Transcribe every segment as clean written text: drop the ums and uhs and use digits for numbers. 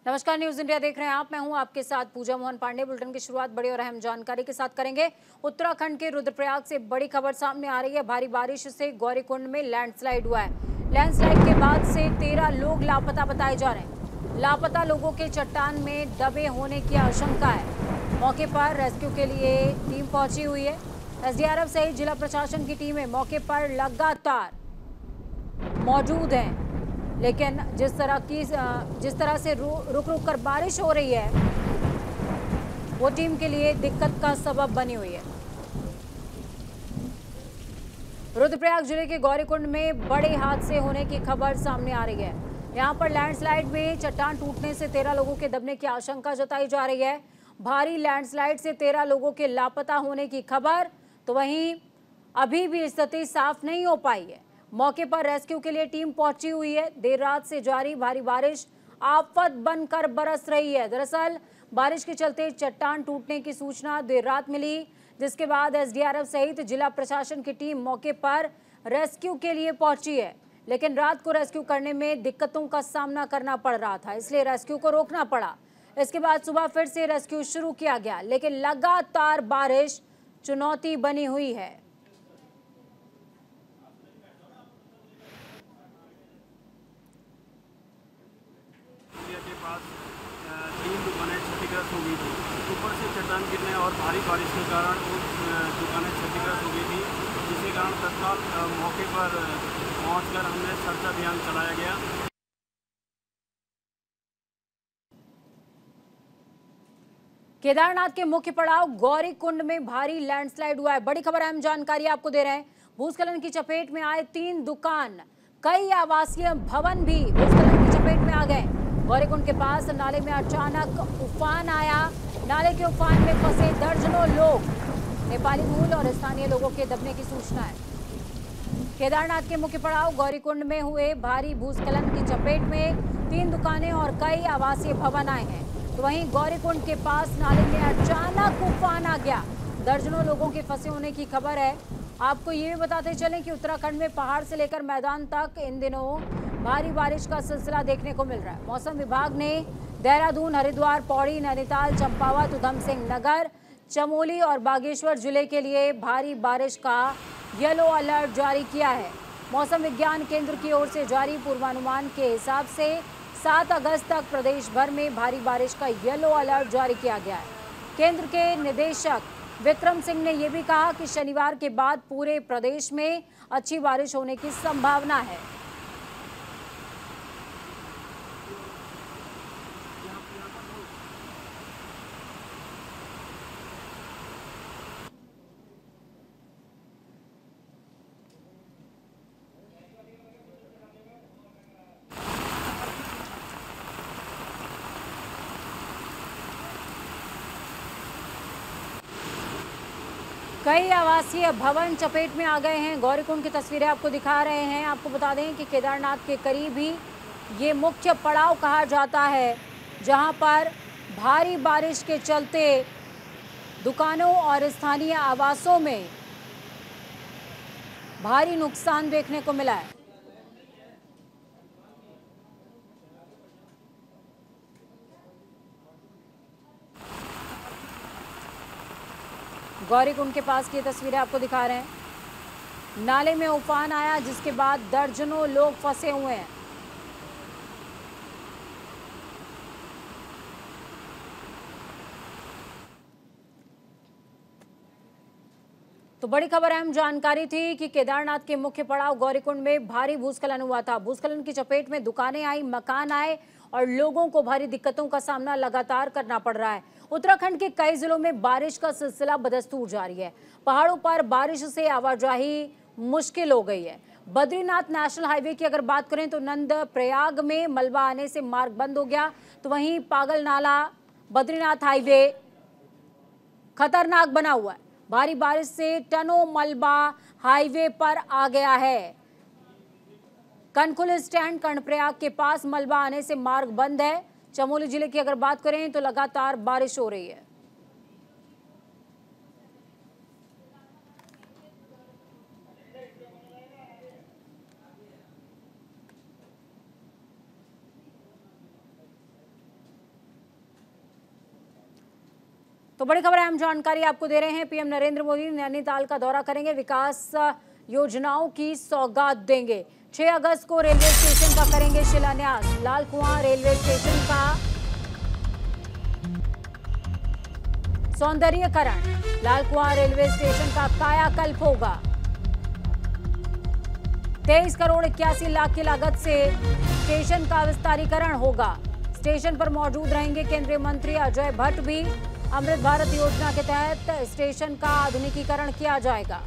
नमस्कार, news India देख रहे हैं आप। मैं हूं आपके साथ पूजा मोहन पांडे। बुलेटिन की शुरुआत बड़ी और अहम जानकारी के साथ करेंगे। उत्तराखंड के रुद्रप्रयाग से बड़ी खबर सामने आ रही है। भारी बारिश से गौरीकुंड में लैंडस्लाइड हुआ है। लैंडस्लाइड के बाद से 13 लोग लापता बताए जा रहे हैं। लापता लोगों के चट्टान में दबे होने की आशंका है। मौके पर रेस्क्यू के लिए टीम पहुंची हुई है। एसडीआरएफ सहित जिला प्रशासन की टीमें मौके पर लगातार मौजूद हैं। लेकिन जिस तरह से रुक रुक कर बारिश हो रही है, वो टीम के लिए दिक्कत का सबब बनी हुई है। रुद्रप्रयाग जिले के गौरीकुंड में बड़े हादसे होने की खबर सामने आ रही है। यहां पर लैंडस्लाइड में चट्टान टूटने से 13 लोगों के दबने की आशंका जताई जा रही है। भारी लैंडस्लाइड से 13 लोगों के लापता होने की खबर, तो वहीं अभी भी स्थिति साफ नहीं हो पाई है। मौके पर रेस्क्यू के लिए टीम पहुंची हुई है। देर रात से जारी भारी बारिश आफत बनकर बरस रही है। दरअसल बारिश के चलते चट्टान टूटने की सूचना देर रात मिली, जिसके बाद एसडीआरएफ सहित जिला प्रशासन की टीम मौके पर रेस्क्यू के लिए पहुंची है। लेकिन रात को रेस्क्यू करने में दिक्कतों का सामना करना पड़ रहा था, इसलिए रेस्क्यू को रोकना पड़ा। इसके बाद सुबह फिर से रेस्क्यू शुरू किया गया, लेकिन लगातार बारिश चुनौती बनी हुई है। तीन दुकानें क्षतिग्रस्त हो गई थी। ऊपर से चट्टान गिरने और भारी बारिश के कारण वो दुकानें क्षतिग्रस्त हो गई थी, जिसके कारण तत्काल मौके पर पहुंचकर हमने सर्च अभियान चलाया गया। केदारनाथ के मुख्य पड़ाव गौरीकुंड में भारी लैंडस्लाइड हुआ है। बड़ी खबर, अहम जानकारी आपको दे रहे हैं। भूस्खलन की चपेट में आए 3 दुकान, कई आवासीय भवन भी भूस्खलन की चपेट में आ गए। गौरीकुंड के पास नाले में अचानक उफान आया। नाले के उफान में फंसे दर्जनों लोग। नेपाली मूल और स्थानीय लोगों के दबने की सूचना है। केदारनाथ के मुख्य पड़ाव गौरीकुंड में हुए भारी भूस्खलन की चपेट में 3 दुकानें और कई आवासीय भवन आए हैं। तो वहीं गौरीकुंड के पास नाले में अचानक उफान आ गया। दर्जनों लोगों के फंसे होने की खबर है। आपको ये भी बताते चलें कि उत्तराखंड में पहाड़ से लेकर मैदान तक इन दिनों भारी बारिश का सिलसिला देखने को मिल रहा है। मौसम विभाग ने देहरादून, हरिद्वार, पौड़ी, नैनीताल, चंपावत, उधम सिंह नगर, चमोली और बागेश्वर जिले के लिए भारी बारिश का येलो अलर्ट जारी किया है। मौसम विज्ञान केंद्र की ओर से जारी पूर्वानुमान के हिसाब से 7 अगस्त तक प्रदेश भर में भारी बारिश का येलो अलर्ट जारी किया गया है। केंद्र के निदेशक विक्रम सिंह ने यह भी कहा कि शनिवार के बाद पूरे प्रदेश में अच्छी बारिश होने की संभावना है। कई आवासीय भवन चपेट में आ गए हैं। गौरीकुंड की तस्वीरें आपको दिखा रहे हैं। आपको बता दें कि केदारनाथ के करीब ही ये मुख्य पड़ाव कहा जाता है, जहां पर भारी बारिश के चलते दुकानों और स्थानीय आवासों में भारी नुकसान देखने को मिला है। गौरीकुंड के पास की तस्वीरें आपको दिखा रहे हैं। नाले में उफान आया, जिसके बाद दर्जनों लोग फंसे हुए हैं। तो बड़ी खबर, अहम जानकारी थी कि केदारनाथ के मुख्य पड़ाव गौरीकुंड में भारी भूस्खलन हुआ था। भूस्खलन की चपेट में दुकानें आई, मकान आए और लोगों को भारी दिक्कतों का सामना लगातार करना पड़ रहा है। उत्तराखंड के कई जिलों में बारिश का सिलसिला बदस्तूर जारी है। पहाड़ों पर बारिश से आवाजाही मुश्किल हो गई है। बद्रीनाथ नेशनल हाईवे की अगर बात करें तो नंद प्रयाग में मलबा आने से मार्ग बंद हो गया। तो वहीं पागल नाला बद्रीनाथ हाईवे खतरनाक बना हुआ है। भारी बारिश से टनों मलबा हाईवे पर आ गया है। कनखुल स्टैंड कर्णप्रयाग के पास मलबा आने से मार्ग बंद है। चमोली जिले की अगर बात करें तो लगातार बारिश हो रही है। तो बड़ी खबर अहम जानकारी आपको दे रहे हैं। पीएम नरेंद्र मोदी नैनीताल का दौरा करेंगे, विकास योजनाओं की सौगात देंगे। 6 अगस्त को रेलवे स्टेशन का करेंगे शिलान्यास। लाल कुआं रेलवे स्टेशन का सौंदर्यीकरण, लाल कुआं रेलवे स्टेशन का कायाकल्प होगा। 23 करोड़ 81 लाख की लागत से स्टेशन का विस्तारीकरण होगा। स्टेशन पर मौजूद रहेंगे केंद्रीय मंत्री अजय भट्ट भी। अमृत भारत योजना के तहत स्टेशन का आधुनिकीकरण किया जाएगा।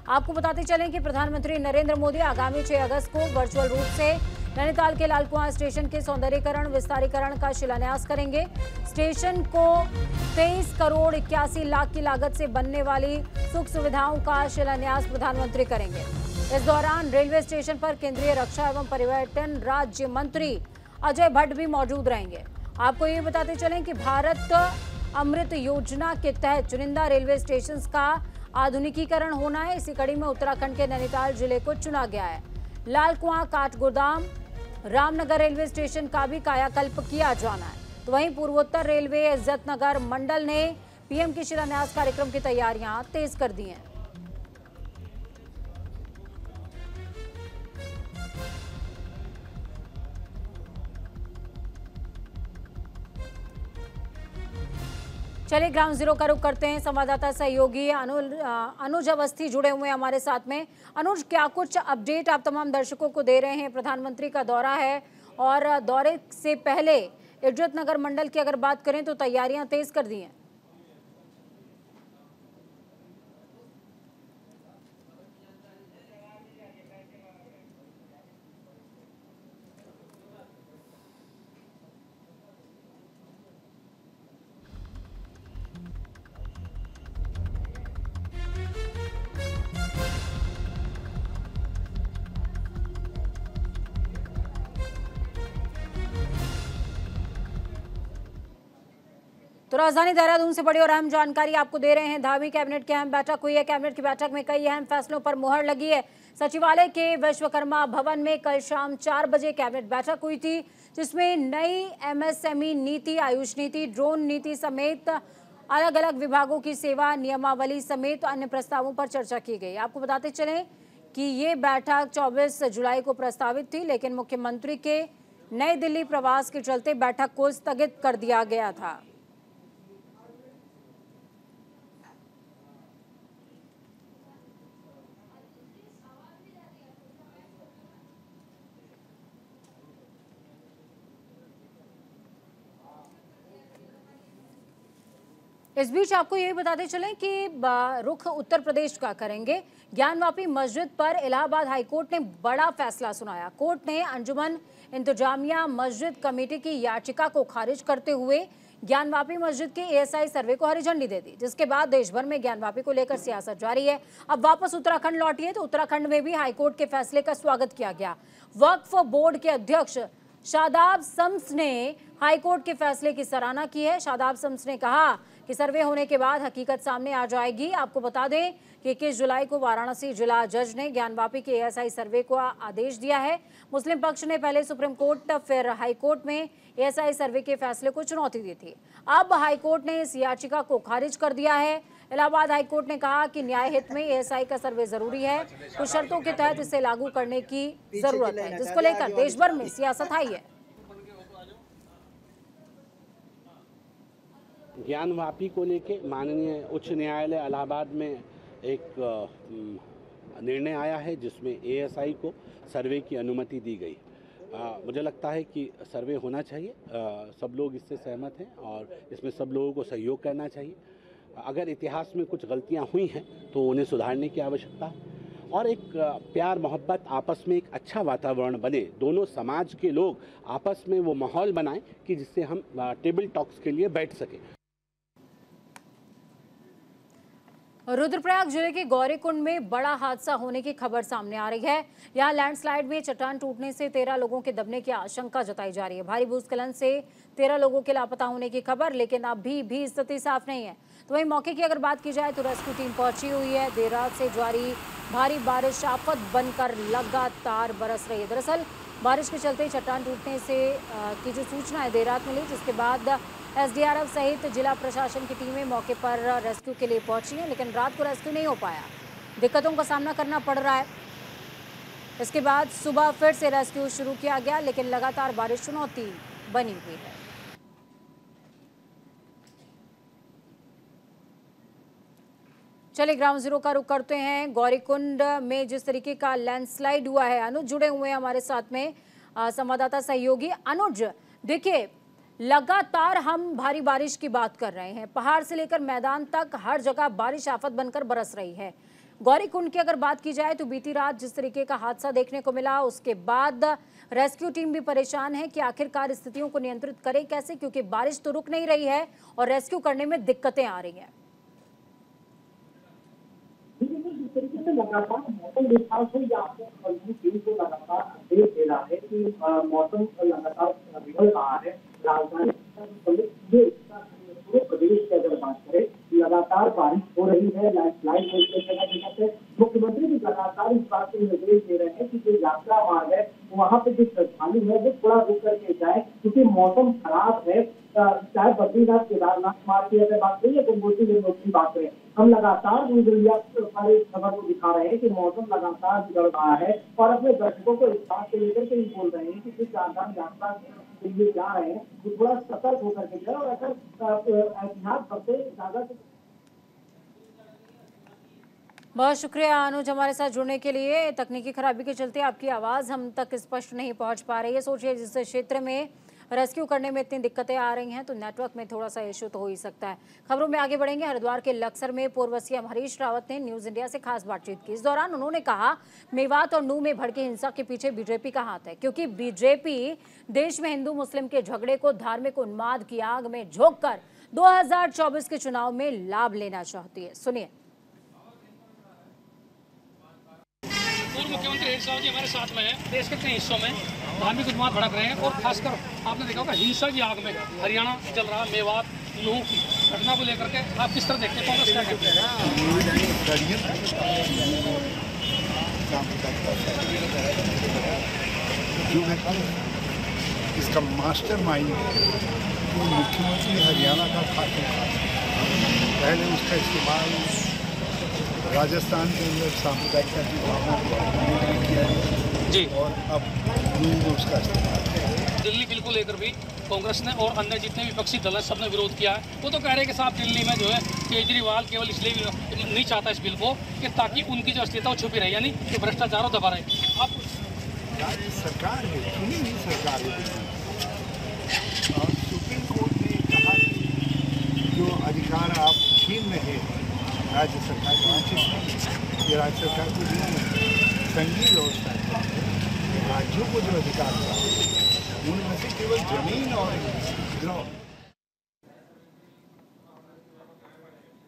आपको बताते चलें कि प्रधानमंत्री नरेंद्र मोदी आगामी 6 अगस्त को वर्चुअल रूप से नैनीताल के लाल कुआं स्टेशन के सौंदर्यीकरण विस्तारीकरण का शिलान्यास करेंगे। स्टेशन को 23 करोड़ 81 लाख की लागत से बनने वाली सुख सुविधाओं का शिलान्यास प्रधानमंत्री करेंगे। इस दौरान रेलवे स्टेशन पर केंद्रीय रक्षा एवं पर्यटन राज्य मंत्री अजय भट्ट भी मौजूद रहेंगे। आपको ये बताते चलें कि भारत अमृत योजना के तहत चुनिंदा रेलवे स्टेशन का आधुनिकीकरण होना है। इसी कड़ी में उत्तराखंड के नैनीताल जिले को चुना गया है। लाल कुआं, काठगोदाम, रामनगर रेलवे स्टेशन का भी कायाकल्प किया जाना है। तो वहीं पूर्वोत्तर रेलवे इज्जतनगर मंडल ने पीएम के शिलान्यास कार्यक्रम की तैयारियां तेज कर दी हैं। चलिए ग्राउंड जीरो का रुख करते हैं। संवाददाता सहयोगी अनुज अवस्थी जुड़े हुए हैं हमारे साथ में। अनुज, क्या कुछ अपडेट आप तमाम दर्शकों को दे रहे हैं? प्रधानमंत्री का दौरा है और दौरे से पहले इज्जतनगर मंडल की अगर बात करें तो तैयारियां तेज कर दी हैं। तो राजधानी देहरादून से बड़ी और अहम जानकारी आपको दे रहे हैं। धामी कैबिनेट की अहम बैठक हुई है। कैबिनेट की बैठक में कई अहम फैसलों पर मुहर लगी है। सचिवालय के विश्वकर्मा भवन में कल शाम 4 बजे कैबिनेट बैठक हुई थी, जिसमें नई एमएसएमई नीति, आयुष नीति, ड्रोन नीति समेत अलग अलग विभागों की सेवा नियमावली समेत अन्य प्रस्तावों पर चर्चा की गई। आपको बताते चलें कि ये बैठक 24 जुलाई को प्रस्तावित थी, लेकिन मुख्यमंत्री के नई दिल्ली प्रवास के चलते बैठक को स्थगित कर दिया गया था। इस बीच आपको ये बताते चलें कि रुख उत्तर प्रदेश का करेंगे। ज्ञानवापी मस्जिद पर इलाहाबाद हाईकोर्ट ने बड़ा फैसला सुनाया। कोर्ट ने अंजुमन इंतजामिया मस्जिद कमेटी की याचिका को खारिज करते हुए ज्ञानवापी मस्जिद के एएसआई सर्वे को हरी झंडी दे दी, जिसके बाद देश भर में ज्ञानवापी को लेकर सियासत जारी है। अब वापस उत्तराखंड लौटिए तो उत्तराखंड में भी हाईकोर्ट के फैसले का स्वागत किया गया। वक्फ बोर्ड के अध्यक्ष शादाब शम्स ने हाईकोर्ट के फैसले की सराहना की है। शादाब शम्स ने कहा कि सर्वे होने के बाद हकीकत सामने आ जाएगी। आपको बता दें कि 21 जुलाई को वाराणसी जिला जज ने ज्ञानवापी के एएसआई सर्वे को आदेश दिया है। मुस्लिम पक्ष ने पहले सुप्रीम कोर्ट फिर हाईकोर्ट में एएसआई सर्वे के फैसले को चुनौती दी थी। अब हाईकोर्ट ने इस याचिका को खारिज कर दिया है। इलाहाबाद हाईकोर्ट ने कहा कि न्याय हित में एएसआई का सर्वे जरूरी है, कुछ शर्तों के तहत इसे लागू करने की जरूरत है, जिसको लेकर देश भर में सियासत आई है। ज्ञानवापी को लेके माननीय उच्च न्यायालय इलाहाबाद में एक निर्णय आया है, जिसमें एएसआई को सर्वे की अनुमति दी गई। मुझे लगता है कि सर्वे होना चाहिए। सब लोग इससे सहमत हैं और इसमें सब लोगों को सहयोग करना चाहिए। अगर इतिहास में कुछ गलतियां हुई हैं तो उन्हें सुधारने की आवश्यकता है और एक प्यार मोहब्बत, आपस में एक अच्छा वातावरण बने, दोनों समाज के लोग आपस में वो माहौल बनाएं कि जिससे हम टेबल टॉक्स के लिए बैठ सकें। रुद्रप्रयाग जिले के गौरीकुंड में बड़ा हादसा होने की खबर सामने आ रही है। यहां लैंडस्लाइड में चट्टान टूटने से 13 लोगों के दबने की आशंका जताई जा रही है। भारी भूस्खलन से 13 लोगों के लापता होने की खबर, लेकिन अभी भी स्थिति साफ नहीं है। तो वहीं मौके की अगर बात की जाए तो रेस्क्यू टीम पहुंची हुई है। देर रात से जारी भारी बारिश आफत बनकर लगातार बरस रही है। दरअसल बारिश के चलते चट्टान टूटने से की जो सूचना है देर रात मिली, जिसके बाद एसडीआरएफ सहित जिला प्रशासन की टीमें मौके पर रेस्क्यू के लिए पहुंची हैं, लेकिन रात को रेस्क्यू नहीं हो पाया। दिक्कतों का सामना करना पड़ रहा है। इसके बाद सुबह फिर से रेस्क्यू शुरू किया गया, लेकिन लगातार बारिश चुनौती बनी हुई है। चलिए ग्राउंड जीरो का रुख करते हैं। गौरीकुंड में जिस तरीके का लैंडस्लाइड हुआ है, अनुज जुड़े हुए हैं हमारे साथ में, संवाददाता सहयोगी। अनुज, देखिए लगातार हम भारी बारिश की बात कर रहे हैं, पहाड़ से लेकर मैदान तक हर जगह बारिश आफत बनकर बरस रही है। गौरीकुंड की अगर बात की जाए तो बीती रात जिस तरीके का हादसा देखने को मिला, उसके बाद रेस्क्यू टीम भी परेशान है कि आखिरकार स्थितियों को नियंत्रित करे कैसे, क्योंकि बारिश तो रुक नहीं रही है और रेस्क्यू करने में दिक्कतें आ रही हैं। लगातार मौसम विभाग से टीम को लगातार अपडेट दे रहा है कि मौसम लगातार बिगड़ रहा है। राजधानी पूरे प्रदेश की अगर बात करें, लगातार बारिश हो रही है, लैंडस्लाइड होने जगह जगह से। मुख्यमंत्री भी लगातार इस बात के निर्देश दे रहे हैं कि जो यात्रा मार्ग है वहाँ पे जो श्रद्धालु है वो थोड़ा रुक करके जाए, क्योंकि मौसम खराब है। चाहे बद्रीनाथ केदारनाथ मार्ग की अगर बात करें या गंगोत्री यमुनोत्री की बात करें, हम लगातार मीडिया पर इस खबर को दिखा रहे हैं कि मौसम लगातार बिगड़ रहा है और अपने दर्शकों को इस बात को लेकर के ही बोल रहे हैं कि जो चारधाम यात्रा के लिए जा रहे हैं वो थोड़ा सतर्क होकर के जाए और अगर एहतियात बरते ज्यादा। बहुत शुक्रिया अनुज हमारे साथ जुड़ने के लिए। तकनीकी खराबी के चलते आपकी आवाज़ हम तक स्पष्ट नहीं पहुंच पा रही है। सोचिए जिस क्षेत्र में रेस्क्यू करने में इतनी दिक्कतें आ रही हैं तो नेटवर्क में थोड़ा सा इशू तो हो ही सकता है। खबरों में आगे बढ़ेंगे। हरिद्वार के लक्सर में पूर्व सीएम हरीश रावत ने न्यूज़ इंडिया से खास बातचीत की। इस दौरान उन्होंने कहा मेवात और नूह में भड़की हिंसा के पीछे बीजेपी का हाथ है, क्योंकि बीजेपी देश में हिंदू मुस्लिम के झगड़े को धार्मिक उन्माद की आग में झोंक कर 2024 के चुनाव में लाभ लेना चाहती है। सुनिए। पूर्व मुख्यमंत्री हरीश रावत जी हमारे साथ में हैं। देश के कई हिस्सों में धार्मिक उन्माद भड़क रहे हैं और खासकर आपने देखा होगा हिंसा की आग में हरियाणा चल रहा मेवात नूह की घटना को लेकर के आप किस तरह देखते हैं? कांग्रेस क्या कहते हैं? इसका मास्टर माइंड मुख्यमंत्री हरियाणा का खातून। पहले उसका इस्तेमाल राजस्थान के अंदर सांप्रदायिकता की भावना किया जी, और अब उसका इस्तेमाल दिल्ली बिल को लेकर भी कांग्रेस ने और अन्य जितने विपक्षी दल हैं सबने विरोध किया है। वो तो कह रहे हैं कि साहब दिल्ली में जो है केजरीवाल केवल इसलिए नहीं चाहता इस बिल को कि ताकि उनकी जो अस्थिरता वो छुपी रहे, यानी कि भ्रष्टाचार दबा रहे। अब राज्य सरकार है, चुनी हुई सरकार है और सुप्रीम कोर्ट ने कहा कि जो अधिकार आप छीन रहे हैं राज्य सरकार को उचित नहीं। ये राज्य सरकार को संघीय व्यवस्था राज्यों को जो अधिकार था उनमें से केवल जमीन और ग्राम।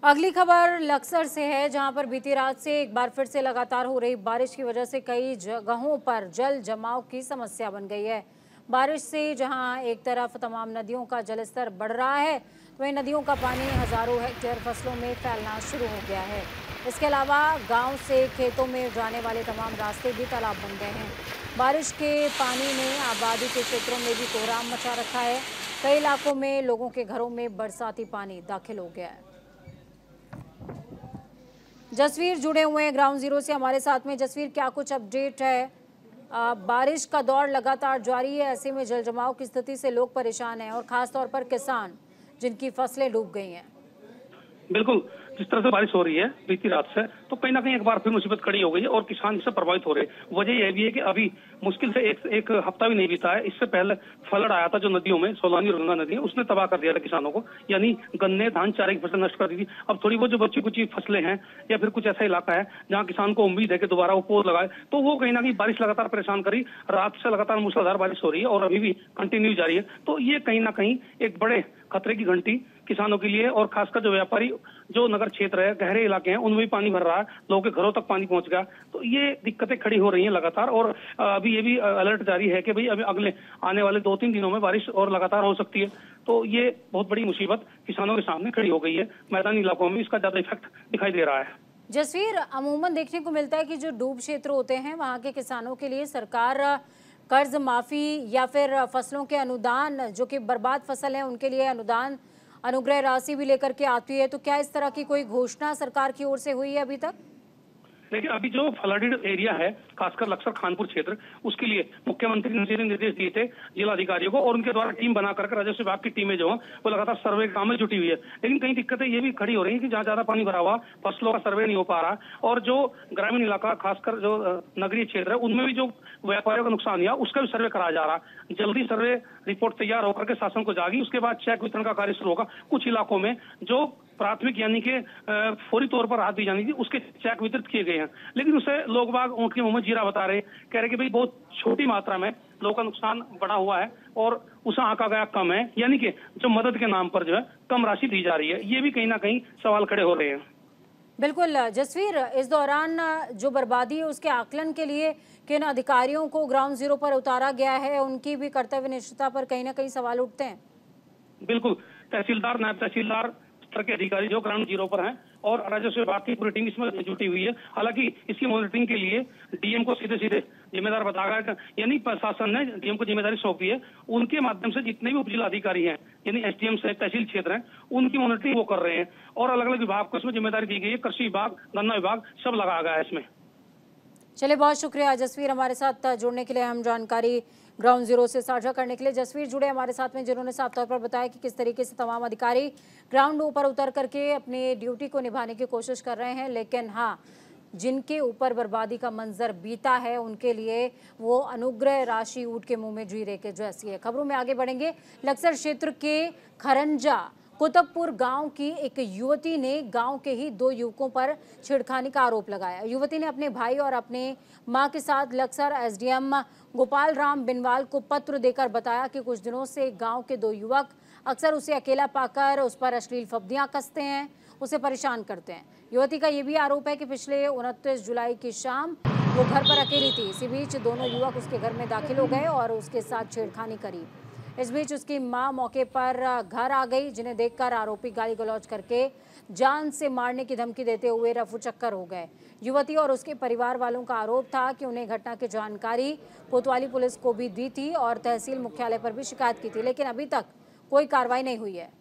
अगली खबर लक्सर से है, जहां पर बीती रात से एक बार फिर से लगातार हो रही बारिश की वजह से कई जगहों पर जल जमाव की समस्या बन गई है। बारिश से जहां एक तरफ तमाम नदियों का जलस्तर बढ़ रहा है, वहीं नदियों का पानी हजारों हेक्टेयर फसलों में फैलना शुरू हो गया है। इसके अलावा गांव से खेतों में जाने वाले तमाम रास्ते भी तालाब बन गए हैं। बारिश के पानी ने आबादी के क्षेत्रों में भी कोहराम मचा रखा है। कई इलाकों में लोगों के घरों में बरसाती पानी दाखिल हो गया है। जसवीर जुड़े हुए हैं ग्राउंड जीरो से हमारे साथ में। जसवीर, क्या कुछ अपडेट है? बारिश का दौर लगातार जारी है, ऐसे में जल जमाव की स्थिति से लोग परेशान हैं और खास तौर पर किसान जिनकी फसलें डूब गई हैं। बिल्कुल, जिस तरह से बारिश हो रही है बीती रात से, तो कहीं ना कहीं एक बार फिर मुसीबत खड़ी हो गई है और किसान इससे प्रभावित हो रहे हैं। वजह यह भी है कि अभी मुश्किल से एक हफ्ता भी नहीं बीता है, इससे पहले फ्लड आया था जो नदियों में, सोलानी और गंगा नदी है, उसने तबाह कर दिया था किसानों को, यानी गन्ने धान चारे की फसल नष्ट कर दी थी। अब थोड़ी बहुत जो बची कुछ फसलें हैं या फिर कुछ ऐसा इलाका है जहाँ किसान को उम्मीद है कि दोबारा वो पौध लगाए, तो वो कहीं ना कहीं बारिश लगातार परेशान करी। रात से लगातार मूसलाधार बारिश हो रही है और अभी भी कंटिन्यू जारी है। तो ये कहीं ना कहीं एक बड़े खतरे की घंटी किसानों के लिए और खासकर जो व्यापारी जो नगर क्षेत्र है, गहरे इलाके हैं, उनमें भी पानी भर रहा है, लोगों के घरों तक पानी पहुंच गया। तो ये दिक्कतें खड़ी हो रही हैं लगातार और अभी ये भी अलर्ट जारी है कि भाई अभी अगले आने वाले 2-3 दिनों में बारिश और लगातार हो सकती है। तो ये बहुत बड़ी मुसीबत किसानों के सामने खड़ी हो गई है। मैदानी इलाकों में इसका ज्यादा इफेक्ट दिखाई दे रहा है। जसवीर, अमूमन देखने को मिलता है कि जो डूब क्षेत्र होते हैं वहाँ के किसानों के लिए सरकार कर्ज माफी या फिर फसलों के अनुदान, जो कि बर्बाद फसल है उनके लिए अनुदान अनुग्रह राशि भी लेकर के आती है, तो क्या इस तरह की कोई घोषणा सरकार की ओर से हुई है अभी तक? देखिए, अभी जो फ्लडेड एरिया है, खासकर लक्सर खानपुर क्षेत्र, उसके लिए मुख्यमंत्री ने निर्देश दिए थे जिला अधिकारियों को, और उनके द्वारा टीम बनाकर राजस्व विभाग की टीमें जो है वो लगातार सर्वे के काम में जुटी हुई है। लेकिन कई दिक्कतें ये भी खड़ी हो रही है कि जहाँ ज्यादा पानी भरा हुआ, फसलों का सर्वे नहीं हो पा रहा, और जो ग्रामीण इलाका, खासकर जो नगरीय क्षेत्र है, उनमें भी जो व्यापारियों का नुकसान हुआ उसका भी सर्वे कराया जा रहा। जल्दी सर्वे रिपोर्ट तैयार होकर के शासन को जाएगी, उसके बाद चेक वितरण का कार्य शुरू होगा। कुछ इलाकों में जो प्राथमिक यानी कि फौरी तौर पर राहत दी जानी थी, उसके चेक वितरित किए गए हैं, लेकिन उसे लोग बाग उनके मुंह में जीरा बता रहे, कह रहे कि भाई बहुत छोटी मात्रा में लोगों का नुकसान बढ़ा हुआ है और उसे आंका गया कम है, यानी कि जो मदद के नाम पर जो है कम राशि दी जा रही है। ये भी कहीं ना कहीं सवाल खड़े हो रहे हैं। बिल्कुल जसवीर, इस दौरान जो बर्बादी है उसके आकलन के लिए किन अधिकारियों को ग्राउंड जीरो पर उतारा गया है, उनकी भी कर्तव्यनिष्ठता पर कहीं ना कहीं सवाल उठते हैं। बिल्कुल, तहसीलदार, नायब तहसीलदार स्तर के अधिकारी जो ग्राउंड जीरो पर हैं, और राजस्व विभाग की पूरी टीम इसमें जुटी हुई है। हालांकि इसकी मॉनिटरिंग के लिए डीएम को सीधे सीधे जिम्मेदार बताया गया, यानी प्रशासन ने डीएम को जिम्मेदारी सौंपी है। उनके माध्यम से जितने भी उप जिला अधिकारी हैं, यानी एसडीएम से तहसील क्षेत्र हैं, उनकी मॉनिटरिंग वो कर रहे हैं, और अलग अलग विभाग को इसमें जिम्मेदारी दी गई है। कृषि विभाग, गन्ना विभाग सब लगाया गया है इसमें। चलिए, बहुत शुक्रिया जसवीर हमारे साथ जुड़ने के लिए, हम जानकारी ग्राउंड जीरो से साझा करने के लिए। जसवीर जुड़े हमारे साथ में, जिन्होंने साफ तौर पर बताया कि किस तरीके से तमाम अधिकारी ग्राउंड ऊपर उतर करके अपनी ड्यूटी को निभाने की कोशिश कर रहे हैं, लेकिन हाँ, जिनके ऊपर बर्बादी का मंजर बीता है उनके लिए वो अनुग्रह राशि ऊँट के मुंह में जीरे के जैसी है। खबरों में आगे बढ़ेंगे। लक्सर क्षेत्र के खरंजा कुतुबपुर गांव की एक युवती ने गांव के ही 2 युवकों पर छेड़खानी का आरोप लगाया। युवती ने अपने भाई और अपने मां के साथ लक्सर एसडीएम गोपाल राम बिनवाल को पत्र देकर बताया कि कुछ दिनों से गांव के 2 युवक अक्सर उसे अकेला पाकर उस पर अश्लील फब्दियां कसते हैं, उसे परेशान करते हैं। युवती का यह भी आरोप है कि पिछले 29 जुलाई की शाम वो घर पर अकेली थी। इसी बीच दोनों युवक उसके घर में दाखिल हो गए और उसके साथ छेड़खानी करी। इस बीच उसकी मां मौके पर घर आ गई, जिन्हें देखकर आरोपी गाली गलौज करके जान से मारने की धमकी देते हुए रफूचक्कर हो गए। युवती और उसके परिवार वालों का आरोप था कि उन्हें घटना की जानकारी कोतवाली पुलिस को भी दी थी और तहसील मुख्यालय पर भी शिकायत की थी, लेकिन अभी तक कोई कार्रवाई नहीं हुई है।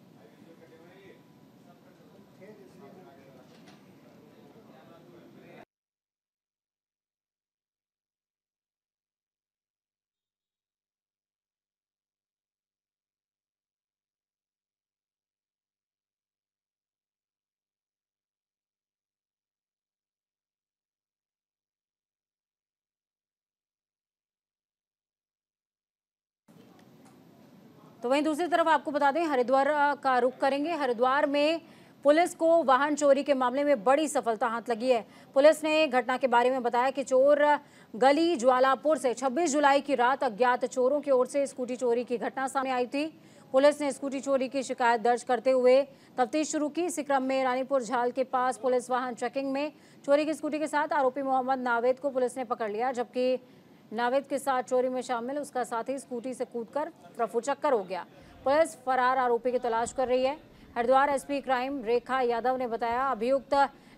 तो वहीं दूसरी तरफ आपको बता दें, हरिद्वार का रुख करेंगे। हरिद्वार में पुलिस को वाहन चोरी के मामले में बड़ी सफलता हाथ लगी है। पुलिस ने घटना के बारे में बताया कि चोर गली ज्वालापुर से 26 जुलाई की रात अज्ञात चोरों की ओर से स्कूटी चोरी की घटना सामने आई थी। पुलिस ने स्कूटी चोरी की शिकायत दर्ज करते हुए तफ्तीश शुरू की। इसी क्रम में रानीपुर झाल के पास पुलिस वाहन चेकिंग में चोरी की स्कूटी के साथ आरोपी मोहम्मद नावेद को पुलिस ने पकड़ लिया, जबकि नावेद के साथ चोरी में शामिल उसका साथी स्कूटी से कूदकर रफूचक्कर हो गया। पुलिस फरार आरोपी की तलाश कर रही है। हरिद्वार एसपी क्राइम रेखा यादव ने बताया, अभियुक्त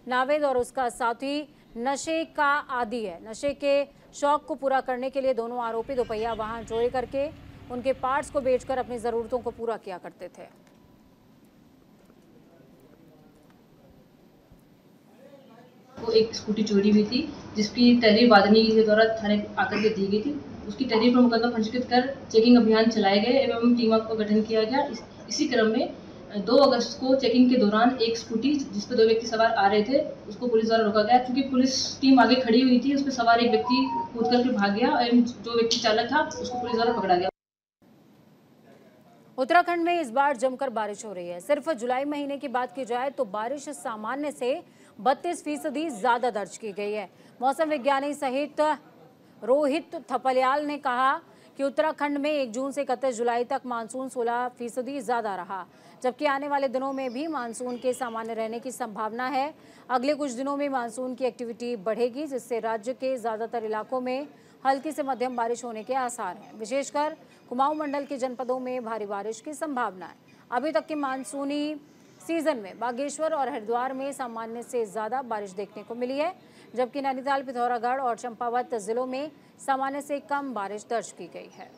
नावेद और उसका साथी नशे का आदी है। नशे के शौक को पूरा करने के लिए दोनों आरोपी दोपहिया वाहन चोरी करके उनके पार्ट्स को बेचकर अपनी जरूरतों को पूरा किया करते थे। वो एक स्कूटी चोरी हुई थी, जिसकी तहरीर बादनी के द्वारा थाने आकर के दी गई थी। उसकी तहरीर पर मुकदमा पंजीकृत कर चेकिंग अभियान चलाए गए एवं टीमों का गठन किया गया। इसी क्रम में 2 अगस्त को चेकिंग के दौरान एक स्कूटी जिस पर 2 व्यक्ति सवार आ रहे थे, उसको पुलिस द्वारा रोका गया। क्योंकि पुलिस टीम आगे खड़ी हुई थी, उस पर सवार एक व्यक्ति कूद करके भाग गया एवं जो व्यक्ति चालक था उसको पुलिस द्वारा पकड़ा गया। उत्तराखंड में इस बार जमकर बारिश हो रही है। सिर्फ जुलाई महीने की बात की जाए तो बारिश सामान्य से 32% ज्यादा दर्ज की गई है। मौसम विज्ञानी सहित रोहित थपलियाल ने कहा कि उत्तराखंड में 1 जून से 31 जुलाई तक मानसून 16% ज्यादा रहा, जबकि आने वाले दिनों में भी मानसून के सामान्य रहने की संभावना है। अगले कुछ दिनों में मानसून की एक्टिविटी बढ़ेगी, जिससे राज्य के ज्यादातर इलाकों में हल्की से मध्यम बारिश होने के आसार हैं। विशेषकर कुमाऊं मंडल के जनपदों में भारी बारिश की संभावना है। अभी तक के मानसूनी सीजन में बागेश्वर और हरिद्वार में सामान्य से ज्यादा बारिश देखने को मिली है, जबकि नैनीताल, पिथौरागढ़ और चंपावत जिलों में सामान्य से कम बारिश दर्ज की गई है।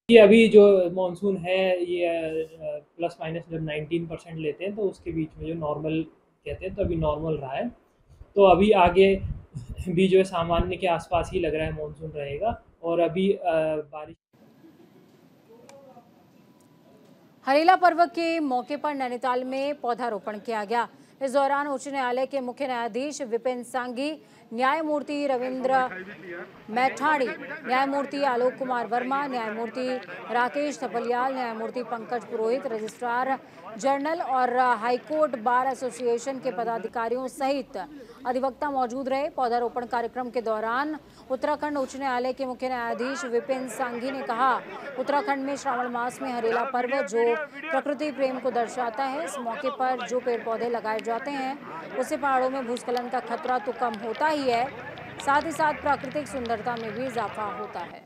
ये अभी जो मॉनसून है ये प्लस माइनस जब 19% लेते हैं तो उसके बीच में जो नॉर्मल कहते हैं तो अभी नॉर्मल रहा है। तो अभी आगे भी जो है सामान्य के आसपास ही लग रहा है मॉनसून रहेगा। और अभी बारिश हरेला पर्व के मौके पर नैनीताल में पौधारोपण किया गया। इस दौरान उच्च न्यायालय के मुख्य न्यायाधीश विपिन सांघी, न्यायमूर्ति रविंद्र मैठाणी, न्यायमूर्ति आलोक कुमार वर्मा, न्यायमूर्ति राकेश थपलियाल, न्यायमूर्ति पंकज पुरोहित, रजिस्ट्रार जनरल और हाईकोर्ट बार एसोसिएशन के पदाधिकारियों सहित अधिवक्ता मौजूद रहे। पौधारोपण कार्यक्रम के दौरान उत्तराखंड उच्च न्यायालय के मुख्य न्यायाधीश विपिन सांघी ने कहा, उत्तराखंड में श्रावण मास में हरेला पर्व जो प्रकृति प्रेम को दर्शाता है, इस मौके पर जो पेड़ पौधे लगाए जाते हैं उससे पहाड़ों में भूस्खलन का खतरा तो कम होता ही है, साथ ही साथ प्राकृतिक सुंदरता में भी इजाफा होता है।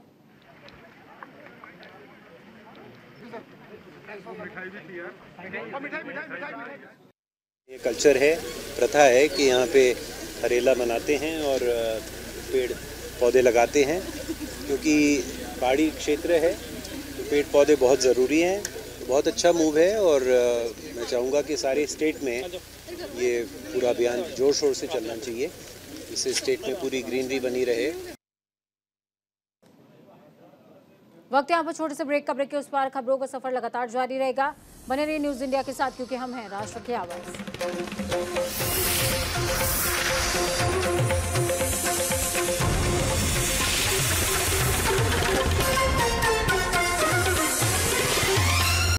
ये कल्चर है, प्रथा है कि यहाँ पे हरेला मनाते हैं और पेड़ पौधे लगाते हैं, क्योंकि पहाड़ी क्षेत्र है तो पेड़ पौधे बहुत ज़रूरी हैं। बहुत अच्छा मूव है और मैं चाहूँगा कि सारे स्टेट में ये पूरा अभियान जोर शोर से चलना चाहिए, इससे स्टेट में पूरी ग्रीनरी बनी रहे। वक्त यहाँ पर छोटे से ब्रेक का। ब्रेक के उस पार खबरों का सफर लगातार जारी रहेगा। बने रहिए न्यूज़ इंडिया के साथ, क्योंकि हम हैं राष्ट्र की आवाज़।